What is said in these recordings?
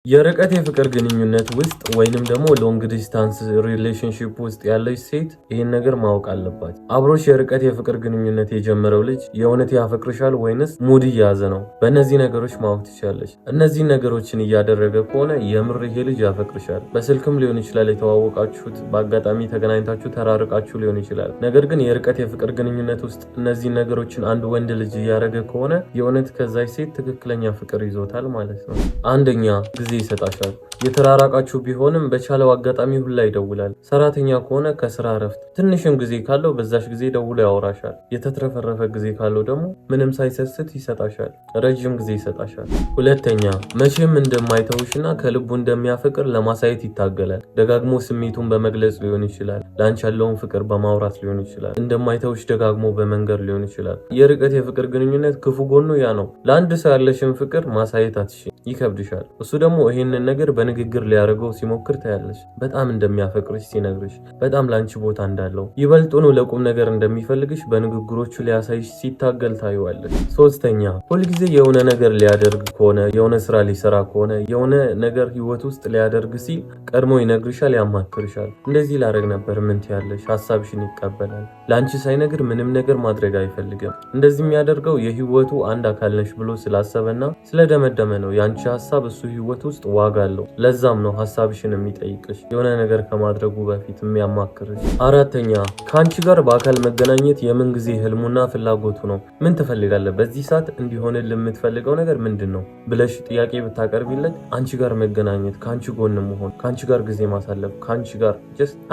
የርቀት የፍቅር ግንኙነት ውስጥ ወይንም ደግሞ ሎንግ ዲስታንስ ሪሌሽንሺፕ ውስጥ ያለች ሴት ይህን ነገር ማወቅ አለባት። አብሮሽ የርቀት የፍቅር ግንኙነት የጀመረው ልጅ የእውነት ያፈቅርሻል ወይንስ ሙድ እየያዘ ነው? በእነዚህ ነገሮች ማወቅ ትችላለች። እነዚህን ነገሮችን እያደረገ ከሆነ የምር ይሄ ልጅ ያፈቅርሻል። በስልክም ሊሆን ይችላል የተዋወቃችሁት፣ በአጋጣሚ ተገናኝታችሁ ተራርቃችሁ ሊሆን ይችላል። ነገር ግን የርቀት የፍቅር ግንኙነት ውስጥ እነዚህን ነገሮችን አንድ ወንድ ልጅ እያደረገ ከሆነ የእውነት ከዛች ሴት ትክክለኛ ፍቅር ይዞታል ማለት ነው። አንደኛ ጊዜ ይሰጣሻል። የተራራቃችሁ ቢሆንም በቻለው አጋጣሚ ሁላ ይደውላል። ሰራተኛ ከሆነ ከስራ እረፍት ትንሽም ጊዜ ካለው በዛሽ ጊዜ ደውሎ ያወራሻል። የተትረፈረፈ ጊዜ ካለው ደግሞ ምንም ሳይሰስት ይሰጣሻል። ረጅም ጊዜ ይሰጣሻል። ሁለተኛ መቼም እንደማይተውሽና ከልቡ እንደሚያፈቅር ለማሳየት ይታገላል። ደጋግሞ ስሜቱን በመግለጽ ሊሆን ይችላል። ለአንቺ ያለውን ፍቅር በማውራት ሊሆን ይችላል። እንደማይተውሽ ደጋግሞ በመንገር ሊሆን ይችላል። የርቀት የፍቅር ግንኙነት ክፉ ጎኑ ያ ነው። ለአንድ ሰው ያለሽን ፍቅር ማሳየት አትችይም፣ ይከብድሻል። እሱ ደግሞ ይሄንን ነገር በንግግር ሊያደርገው ሲሞክር ታያለሽ። በጣም እንደሚያፈቅርሽ ሲነግርሽ፣ በጣም ላንቺ ቦታ እንዳለው፣ ይበልጡኑ ለቁም ነገር እንደሚፈልግሽ በንግግሮቹ ሊያሳይሽ ሲታገል ታዩዋለሽ። ሶስተኛ ሁልጊዜ የሆነ ነገር ሊያደርግ ከሆነ፣ የሆነ ስራ ሊሰራ ከሆነ፣ የሆነ ነገር ህይወት ውስጥ ሊያደርግ ሲል ቀድሞ ይነግርሻል፣ ያማክርሻል። እንደዚህ ላደርግ ነበር ምን ትያለሽ? ሀሳብሽን ይቀበላል። ላንቺ ሳይነግር ምንም ነገር ማድረግ አይፈልግም። እንደዚህ የሚያደርገው የህይወቱ አንድ አካል ነሽ ብሎ ስላሰበና ስለደመደመ ነው። ያንቺ ሀሳብ እሱ ህይወት ውስጥ ዋጋ አለው። ለዛም ነው ሀሳብሽን የሚጠይቅሽ፣ የሆነ ነገር ከማድረጉ በፊት የሚያማክርሽ። አራተኛ ከአንቺ ጋር በአካል መገናኘት የምን ጊዜ ህልሙና ፍላጎቱ ነው። ምን ትፈልጋለህ? በዚህ ሰዓት እንዲሆንልህ የምትፈልገው ነገር ምንድን ነው ብለሽ ጥያቄ ብታቀርቢለት አንቺ ጋር መገናኘት፣ ከአንቺ ጎን መሆን፣ ከአንቺ ጋር ጊዜ ማሳለፍ፣ ከአንቺ ጋር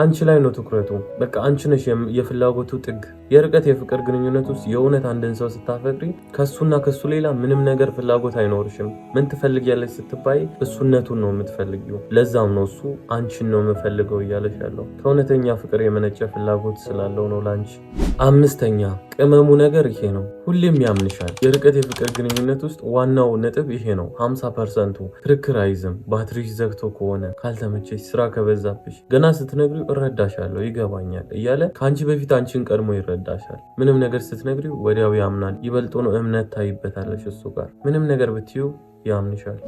አንቺ ላይ ነው ትኩረቱ። በቃ አንቺ ነሽ የፍላጎቱ ጥግ። የርቀት የፍቅር ግንኙነት ውስጥ የእውነት አንድን ሰው ስታፈቅሪ ከሱና ከሱ ሌላ ምንም ነገር ፍላጎት አይኖርሽም። ምን ትፈልጊያለሽ ስትባይ እሱነቱን ነው የምትፈልጊው። ለዛም ነው እሱ አንቺን ነው የምፈልገው እያለሽ ያለው። ከእውነተኛ ፍቅር የመነጨ ፍላጎት ስላለው ነው ላንቺ። አምስተኛ ቅመሙ ነገር ይሄ ነው፣ ሁሌም ያምንሻል። የርቀት የፍቅር ግንኙነት ውስጥ ዋናው ነጥብ ይሄ ነው። 50%ቱ ክርክር አይዝም። ባትሪሽ ዘግቶ ከሆነ፣ ካልተመቸሽ፣ ስራ ከበዛብሽ ገና ስትነግሪው እረዳሻለሁ፣ ይገባኛል እያለ ከአንቺ በፊት አንቺን ቀድሞ ይረዳሻል። ምንም ነገር ስትነግሪው ወዲያው ያምናል። ይበልጡ ነው እምነት ታይበታለሽ እሱ ጋር። ምንም ነገር ብትዩ ያምንሻል።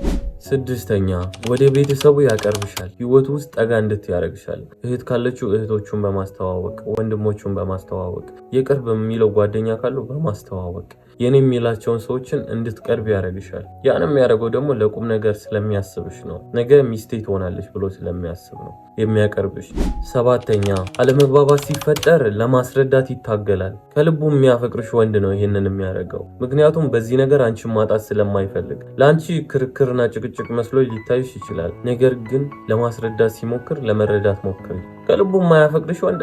ስድስተኛ ወደ ቤተሰቡ ያቀርብሻል። ህይወቱ ውስጥ ጠጋ እንድትያደርግሻል። እህት ካለችው እህቶቹን በማስተዋወቅ፣ ወንድሞቹን በማስተዋወቅ፣ የቅርብ የሚለው ጓደኛ ካለው በማስተዋወቅ የኔ የሚላቸውን ሰዎችን እንድትቀርብ ያደርግሻል። ያንም የሚያደርገው ደግሞ ለቁም ነገር ስለሚያስብሽ ነው። ነገ ሚስቴ ትሆናለች ብሎ ስለሚያስብ ነው የሚያቀርብሽ። ሰባተኛ አለመግባባት ሲፈጠር ለማስረዳት ይታገላል። ከልቡ የሚያፈቅርሽ ወንድ ነው ይሄንን የሚያደርገው። ምክንያቱም በዚህ ነገር አንቺን ማጣት ስለማይፈልግ። ለአንቺ ክርክርና ጭቅጭቅ መስሎ ሊታይሽ ይችላል። ነገር ግን ለማስረዳት ሲሞክር ለመረዳት ሞክሪ። ከልቡ የማያፈቅርሽ ወንድ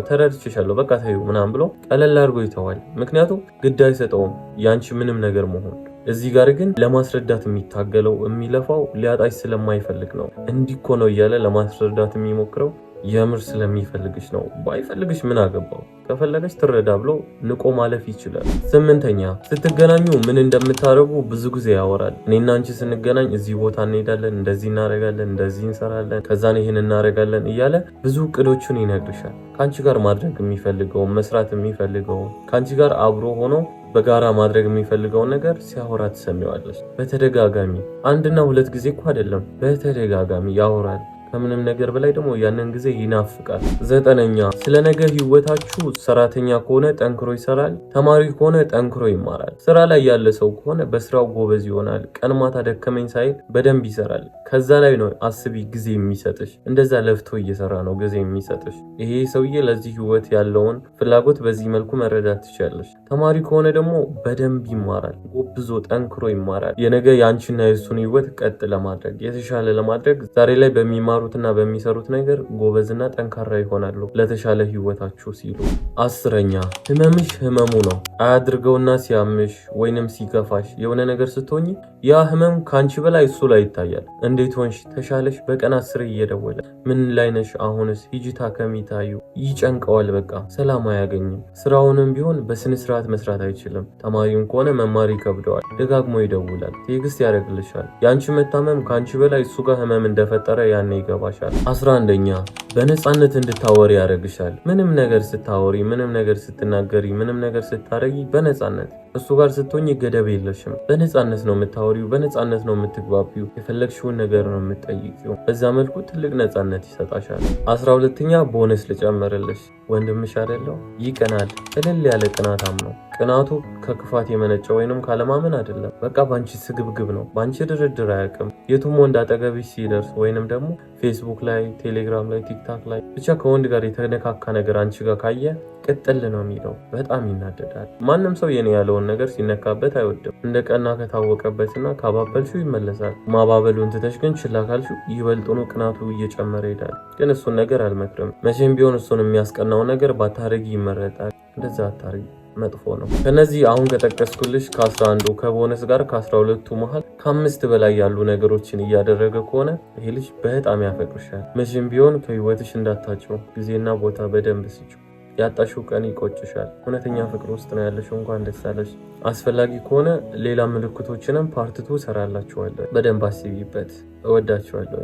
ተረድቼሻለሁ በቃ ተይው ምናምን ብሎ ቀለል አድርጎ ይተዋል። ምክንያቱም ግድ አይሰጠውም ያንቺ ምንም ነገር መሆን። እዚህ ጋር ግን ለማስረዳት የሚታገለው የሚለፋው ሊያጣሽ ስለማይፈልግ ነው። እንዲህ እኮ ነው እያለ ለማስረዳት የሚሞክረው የምር ስለሚፈልግሽ ነው። ባይፈልግሽ ምን አገባው? ከፈለገች ትረዳ ብሎ ንቆ ማለፍ ይችላል። ስምንተኛ ስትገናኙ ምን እንደምታደርጉ ብዙ ጊዜ ያወራል። እኔና አንቺ ስንገናኝ እዚህ ቦታ እንሄዳለን፣ እንደዚህ እናደርጋለን፣ እንደዚህ እንሰራለን፣ ከዛን ይህን እናደርጋለን እያለ ብዙ እቅዶቹን ይነግርሻል። ከአንቺ ጋር ማድረግ የሚፈልገውን፣ መስራት የሚፈልገውን፣ ከአንቺ ጋር አብሮ ሆኖ በጋራ ማድረግ የሚፈልገውን ነገር ሲያወራ ትሰሚዋለሽ። በተደጋጋሚ አንድና ሁለት ጊዜ እኮ አይደለም፣ በተደጋጋሚ ያወራል። ከምንም ነገር በላይ ደግሞ ያንን ጊዜ ይናፍቃል። ዘጠነኛ ስለ ነገ ህይወታችሁ ሰራተኛ ከሆነ ጠንክሮ ይሰራል፣ ተማሪ ከሆነ ጠንክሮ ይማራል። ስራ ላይ ያለ ሰው ከሆነ በስራው ጎበዝ ይሆናል። ቀን ማታ ደከመኝ ሳይል በደንብ ይሰራል። ከዛ ላይ ነው አስቢ ጊዜ የሚሰጥሽ። እንደዛ ለፍቶ እየሰራ ነው ጊዜ የሚሰጥሽ። ይሄ ሰውዬ ለዚህ ህይወት ያለውን ፍላጎት በዚህ መልኩ መረዳት ትችላለሽ። ተማሪ ከሆነ ደግሞ በደንብ ይማራል፣ ጎብዞ ጠንክሮ ይማራል። የነገ የአንቺና የሱን ህይወት ቀጥ ለማድረግ የተሻለ ለማድረግ ዛሬ ላይ በሚማሩትና በሚሰሩት ነገር ጎበዝና ጠንካራ ይሆናሉ ለተሻለ ህይወታችሁ ሲሉ። አስረኛ ህመምሽ ህመሙ ነው። አያድርገውና ሲያምሽ ወይንም ሲከፋሽ የሆነ ነገር ስትሆኝ ያ ህመም ካንቺ በላይ እሱ ላይ ይታያል። እንዴት ሆንሽ? ተሻለሽ? በቀን 10 እየደወለ ምን ላይ ነሽ? አሁንስ ሂጂ ታከሚ ታዩ። ይጨንቀዋል። በቃ ሰላም አያገኝም። ስራውንም ቢሆን በስነ ስርዓት መስራት አይችልም። ተማሪም ከሆነ መማር ይከብደዋል። ደጋግሞ ይደውላል፣ ትዕግስት ያደርግልሻል። ያንቺ መታመም ካንቺ በላይ እሱ ጋር ህመም እንደፈጠረ ያኔ ይገባሻል። 11ኛ በነፃነት እንድታወሪ ያደርግሻል። ምንም ነገር ስታወሪ፣ ምንም ነገር ስትናገሪ፣ ምንም ነገር ስታረጊ በነፃነት እሱ ጋር ስትሆኝ ገደብ የለሽም። በነፃነት ነው የምታወሪው፣ በነፃነት ነው የምትግባቢው፣ የፈለግሽውን ነገር ነው የምትጠይቂው። በዛ መልኩ ትልቅ ነፃነት ይሰጣሻል። 12ኛ ቦነስ ልጨምርልሽ። ወንድምሽ አይደለው ይቀናል። እልል ያለ ቅናታም ነው። ቅናቱ ከክፋት የመነጨ ወይንም ካለማመን አይደለም። በቃ ባንቺ ስግብግብ ነው። ባንቺ ድርድር አያውቅም። የቱም ወንድ አጠገብሽ ሲደርስ ወይንም ደግሞ ፌስቡክ ላይ፣ ቴሌግራም ላይ፣ ቲክታክ ላይ ብቻ ከወንድ ጋር የተነካካ ነገር አንቺ ጋር ካየ ቅጥል ነው የሚለው። በጣም ይናደዳል። ማንም ሰው የኔ ያለውን ነገር ሲነካበት አይወድም። እንደ ቀና ከታወቀበትና ካባበልሽው ይመለሳል። ማባበሉን ትተሽ ግን ችላ ካልሽው ይበልጡኑ ቅናቱ እየጨመረ ይሄዳል። ግን እሱን ነገር አልመክርም። መቼም ቢሆን እሱን የሚያስቀናው ነገር ባታረጊ ይመረጣል። እንደዛ አታረጊ፣ መጥፎ ነው። ከነዚህ አሁን ከጠቀስኩልሽ ከ11 ከቦነስ ጋር ከ12ቱ መሃል ከ5 በላይ ያሉ ነገሮችን እያደረገ ከሆነ ይሄ ልጅ በጣም ያፈቅርሻል። መቼም ቢሆን ከህይወትሽ እንዳታጭው ጊዜና ቦታ በደንብ ስጪው። ያጣሽው ቀን ይቆጭሻል። እውነተኛ ፍቅር ውስጥ ነው ያለሽው። እንኳን ደስ አለሽ። አስፈላጊ ከሆነ ሌላ ምልክቶችንም ፓርት 2 ሰራላችኋለሁ። በደንብ አስቢበት። እወዳችኋለሁ።